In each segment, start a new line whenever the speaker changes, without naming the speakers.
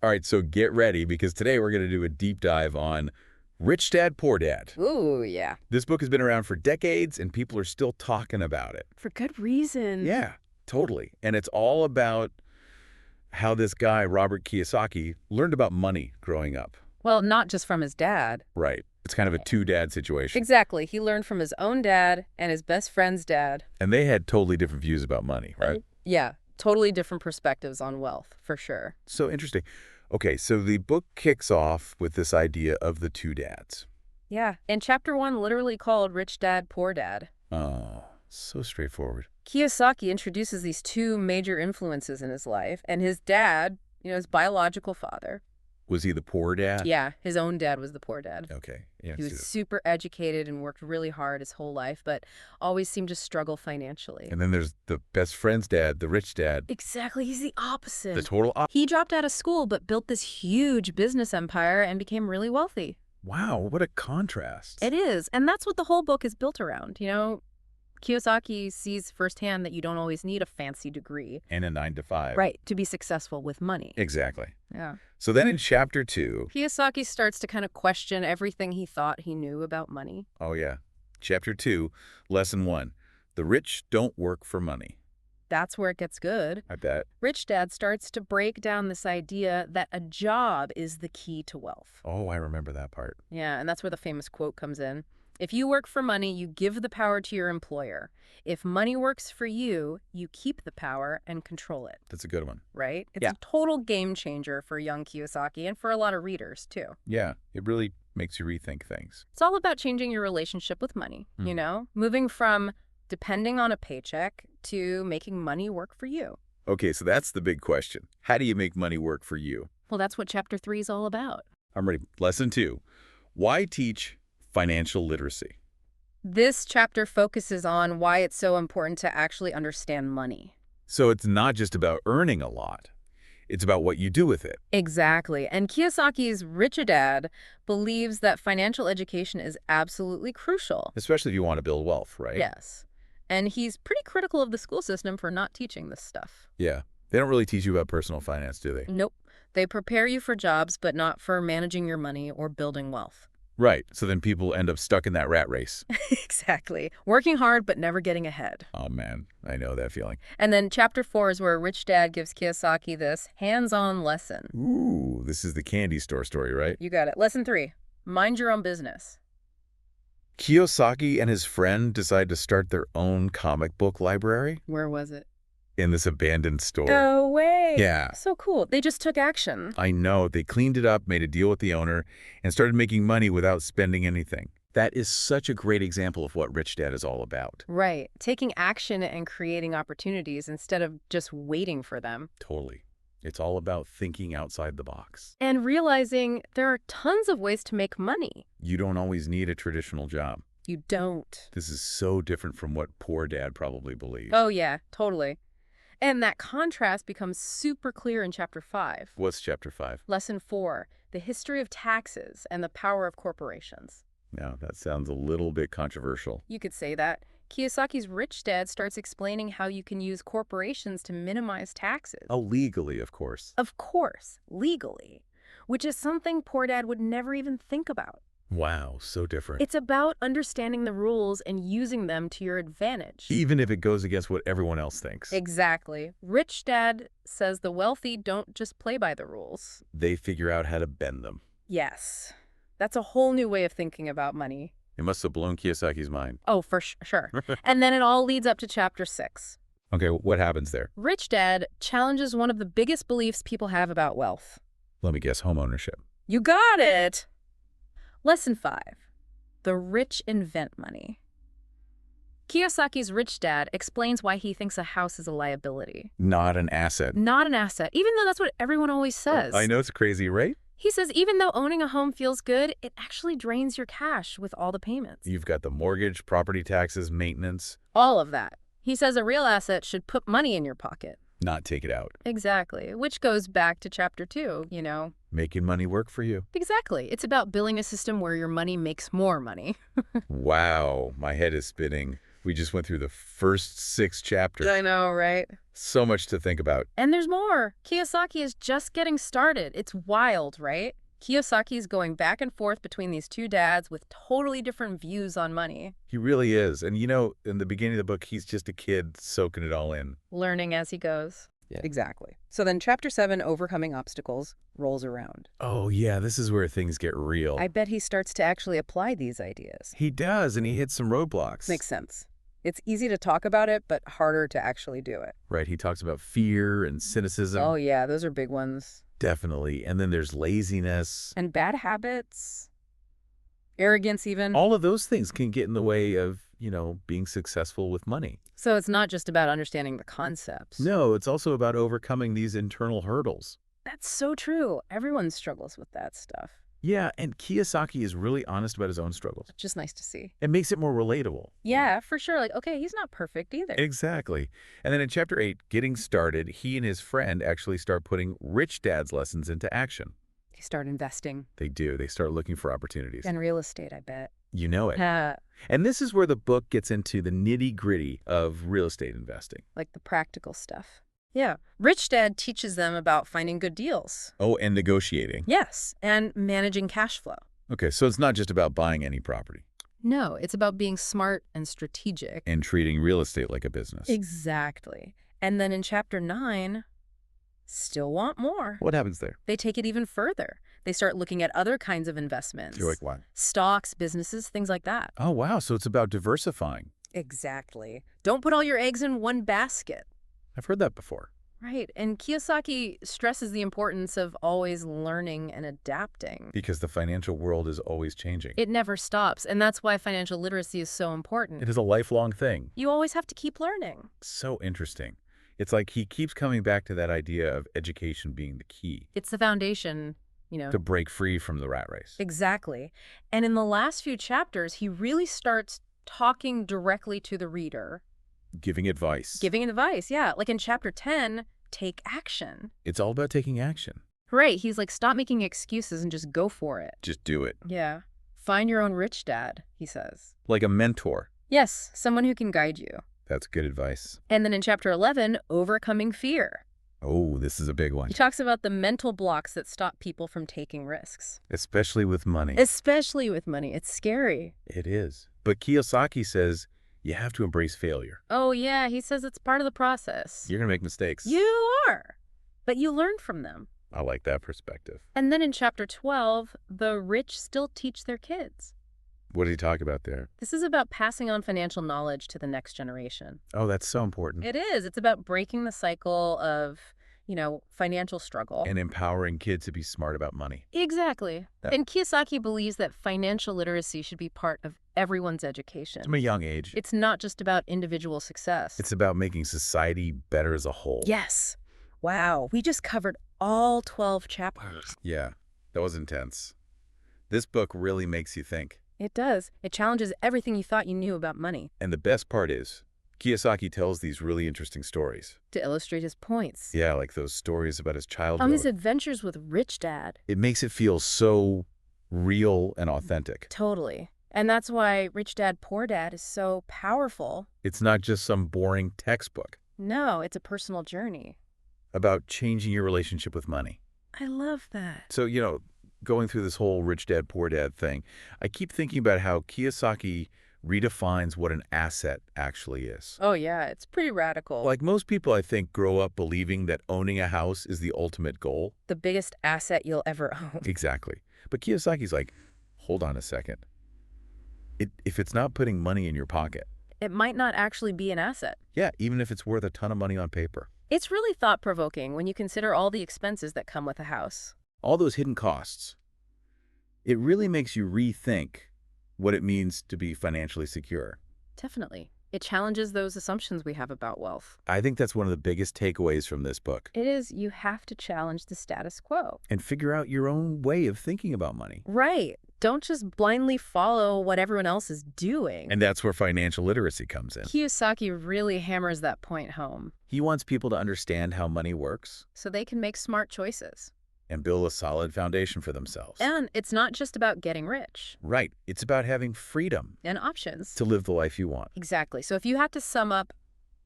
All right, so get ready because today we're going to do a deep dive on Rich Dad, Poor Dad.
Ooh, yeah.
This book has been around for decades and people are still talking about it.
For good reason.
Yeah, totally. And it's all about how this guy, Robert Kiyosaki, learned about money growing up.
Well, not just from his dad.
Right. It's kind of a two-dad situation.
Exactly. He learned from his own dad and his best friend's dad.
And they had totally different views about money, right?
Yeah, totally different perspectives on wealth, for sure.
So interesting. Okay, so the book kicks off with this idea of the two dads.
Yeah, and chapter 1 literally called Rich Dad, Poor Dad.
Oh, so straightforward.
Kiyosaki introduces these two major influences in his life, and his dad, his biological father.
Was he the poor dad?
Yeah, his own dad was the poor dad.
Okay. Yeah,
He was super educated and worked really hard his whole life, but always seemed to struggle financially.
And then there's the best friend's dad, the rich dad.
Exactly, he's the opposite.
The total opposite.
He dropped out of school but built this huge business empire and became really wealthy.
Wow, what a contrast.
It is, and that's what the whole book is built around. Kiyosaki sees firsthand that you don't always need a fancy degree.
And a 9 to 5.
Right, to be successful with money.
Exactly.
Yeah.
So then in chapter 2.
Kiyosaki starts to kind of question everything he thought he knew about money.
Oh, yeah. Chapter 2, lesson 1. The rich don't work for money.
That's where it gets good.
I bet.
Rich Dad starts to break down this idea that a job is the key to wealth.
Oh, I remember that part.
Yeah, and that's where the famous quote comes in. If you work for money, you give the power to your employer. If money works for you, you keep the power and control it.
That's a good one.
Right? It's
Yeah.
a total game changer for young Kiyosaki and for a lot of readers, too.
Yeah, it really makes you rethink things.
It's all about changing your relationship with money, moving from depending on a paycheck to making money work for you.
Okay, so that's the big question. How do you make money work for you?
Well, that's what chapter 3 is all about.
I'm ready. Lesson 2. Why teach financial literacy?
This chapter focuses on why it's so important to actually understand money.
So it's not just about earning a lot. It's about what you do with it.
Exactly. And Kiyosaki's Rich Dad believes that financial education is absolutely crucial.
Especially if you want to build wealth, right?
Yes. And he's pretty critical of the school system for not teaching this stuff.
Yeah. They don't really teach you about personal finance, do they?
Nope. They prepare you for jobs, but not for managing your money or building wealth.
Right. So then people end up stuck in that rat race.
Exactly. Working hard, but never getting ahead.
Oh, man. I know that feeling.
And then chapter 4 is where Rich Dad gives Kiyosaki this hands-on lesson.
Ooh, this is the candy store story, right?
You got it. Lesson 3. Mind your own business.
Kiyosaki and his friend decide to start their own comic book library
Where was it?
in this abandoned store.
No way.
Yeah.
So cool. They just took action.
I know. They cleaned it up, made a deal with the owner, and started making money without spending anything. That is such a great example of what Rich Dad is all about.
Right. Taking action and creating opportunities instead of just waiting for them.
Totally. It's all about thinking outside the box.
And realizing there are tons of ways to make money.
You don't always need a traditional job.
You don't.
This is so different from what Poor Dad probably believes.
Oh, yeah, totally. And that contrast becomes super clear in chapter 5.
What's chapter 5?
Lesson 4, the history of taxes and the power of corporations.
Now, that sounds a little bit controversial.
You could say that. Kiyosaki's Rich Dad starts explaining how you can use corporations to minimize taxes.
Oh, legally, of course.
Of course, legally, which is something Poor Dad would never even think about.
Wow, so different.
It's about understanding the rules and using them to your advantage.
Even if it goes against what everyone else thinks.
Exactly. Rich Dad says the wealthy don't just play by the rules.
They figure out how to bend them.
Yes. That's a whole new way of thinking about money.
It must have blown Kiyosaki's mind.
Oh, for sure. And then it all leads up to chapter 6.
Okay, what happens there?
Rich Dad challenges one of the biggest beliefs people have about wealth.
Let me guess, homeownership.
You got it! Lesson 5. The rich invent money. Kiyosaki's Rich Dad explains why he thinks a house is a liability.
Not an asset.
Not an asset, even though that's what everyone always says.
I know it's crazy, right?
He says even though owning a home feels good, it actually drains your cash with all the payments.
You've got the mortgage, property taxes, maintenance.
All of that. He says a real asset should put money in your pocket.
Not take it out.
Exactly, which goes back to chapter 2,
Making money work for you.
Exactly. It's about building a system where your money makes more money.
Wow, my head is spinning. We just went through the first 6 chapters.
I know, right?
So much to think about.
And there's more. Kiyosaki is just getting started. It's wild, right? Kiyosaki is going back and forth between these two dads with totally different views on money.
He really is. And in the beginning of the book, he's just a kid soaking it all in.
Learning as he goes.
Yeah.
Exactly. So then chapter 7, Overcoming Obstacles, rolls around.
Oh, yeah, this is where things get real.
I bet he starts to actually apply these ideas.
He does, and he hits some roadblocks.
Makes sense. It's easy to talk about it, but harder to actually do it.
Right, he talks about fear and cynicism.
Oh, yeah, those are big ones.
Definitely. And then there's laziness.
And bad habits. Arrogance, even.
All of those things can get in the way of, being successful with money.
So it's not just about understanding the concepts.
No, it's also about overcoming these internal hurdles.
That's so true. Everyone struggles with that stuff.
Yeah, and Kiyosaki is really honest about his own struggles.
Just nice to see.
It makes it more relatable.
Yeah, for sure. Like, okay, he's not perfect either.
Exactly. And then in chapter 8, Getting Started, he and his friend actually start putting Rich Dad's lessons into action.
They start investing.
They do. They start looking for opportunities.
And real estate, I bet.
You know it. And this is where the book gets into the nitty-gritty of real estate investing.
Like the practical stuff. Yeah. Rich Dad teaches them about finding good deals.
Oh, and negotiating.
Yes, and managing cash flow.
Okay, so it's not just about buying any property.
No, it's about being smart and strategic.
And treating real estate like a business.
Exactly. And then in chapter 9, still want more.
What happens there?
They take it even further. They start looking at other kinds of investments.
You're like, what?
Stocks, businesses, things like that.
Oh, wow. So it's about diversifying.
Exactly. Don't put all your eggs in one basket.
I've heard that before.
Right. And Kiyosaki stresses the importance of always learning and adapting.
Because the financial world is always changing.
It never stops. And that's why financial literacy is so important.
It is a lifelong thing.
You always have to keep learning.
So interesting. It's like he keeps coming back to that idea of education being the key.
It's the foundation,
To break free from the rat race.
Exactly. And in the last few chapters, he really starts talking directly to the reader.
Giving advice.
Giving advice, yeah. Like in chapter 10, take action.
It's all about taking action.
Right. He's like, stop making excuses and just go for it.
Just do it.
Yeah. Find your own rich dad, he says.
Like a mentor.
Yes, someone who can guide you.
That's good advice.
And then in chapter 11, overcoming fear.
Oh, this is a big one.
He talks about the mental blocks that stop people from taking risks.
Especially with money.
Especially with money. It's scary.
It is. But Kiyosaki says you have to embrace failure.
Oh, yeah. He says it's part of the process.
You're going to make mistakes.
You are. But you learn from them.
I like that perspective.
And then in chapter 12, the rich still teach their kids.
What did he talk about there?
This is about passing on financial knowledge to the next generation.
Oh, that's so important.
It is. It's about breaking the cycle of, financial struggle.
And empowering kids to be smart about money.
Exactly.
Yeah.
And Kiyosaki believes that financial literacy should be part of everyone's education.
From a young age.
It's not just about individual success.
It's about making society better as a whole.
Yes. Wow. We just covered all 12 chapters.
Yeah, that was intense. This book really makes you think.
It does. It challenges everything you thought you knew about money.
And the best part is, Kiyosaki tells these really interesting stories.
To illustrate his points.
Yeah, like those stories about his childhood.
On his adventures with Rich Dad.
It makes it feel so real and authentic.
Totally. And that's why Rich Dad, Poor Dad is so powerful.
It's not just some boring textbook.
No, it's a personal journey.
About changing your relationship with money.
I love that.
So, going through this whole Rich Dad, Poor Dad thing, I keep thinking about how Kiyosaki redefines what an asset actually is.
Oh, yeah, it's pretty radical.
Like most people, I think, grow up believing that owning a house is the ultimate goal.
The biggest asset you'll ever own.
Exactly. But Kiyosaki's like, hold on a second. If it's not putting money in your pocket.
It might not actually be an asset.
Yeah, even if it's worth a ton of money on paper.
It's really thought-provoking when you consider all the expenses that come with a house.
All those hidden costs. It really makes you rethink what it means to be financially secure.
Definitely. It challenges those assumptions we have about wealth.
I think that's one of the biggest takeaways from this book.
It is. You have to challenge the status quo.
And figure out your own way of thinking about money.
Right. Don't just blindly follow what everyone else is doing.
And that's where financial literacy comes in.
Kiyosaki really hammers that point home.
He wants people to understand how money works.
So they can make smart choices.
and build a solid foundation for themselves.
And it's not just about getting rich
Right. It's about having freedom
and options.
to live the life you want.
Exactly. So if you had to sum up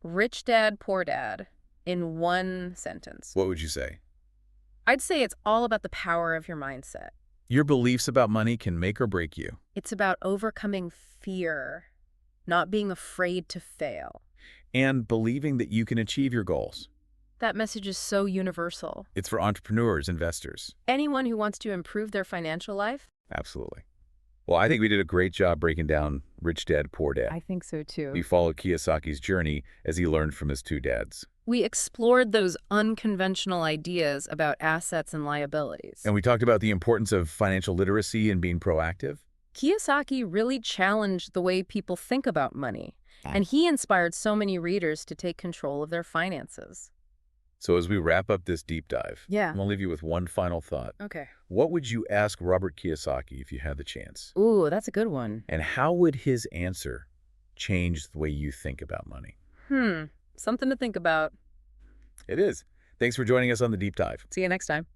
Rich Dad, Poor Dad in one sentence,
What would you say?
I'd say it's all about the power of your mindset.
Your beliefs about money can make or break you.
It's about overcoming fear, not being afraid to fail.
And believing that you can achieve your goals.
That message is so universal.
It's for entrepreneurs, investors.
Anyone who wants to improve their financial life?
Absolutely. Well, I think we did a great job breaking down Rich Dad, Poor Dad.
I think so too.
We followed Kiyosaki's journey as he learned from his two dads.
We explored those unconventional ideas about assets and liabilities.
And we talked about the importance of financial literacy and being proactive.
Kiyosaki really challenged the way people think about money, and he inspired so many readers to take control of their finances.
So as we wrap up this deep dive,
Yeah.
I'm going to leave you with one final thought.
Okay.
What would you ask Robert Kiyosaki if you had the chance?
Ooh, that's a good one.
And how would his answer change the way you think about money?
Something to think about.
It is. Thanks for joining us on the deep dive.
See you next time.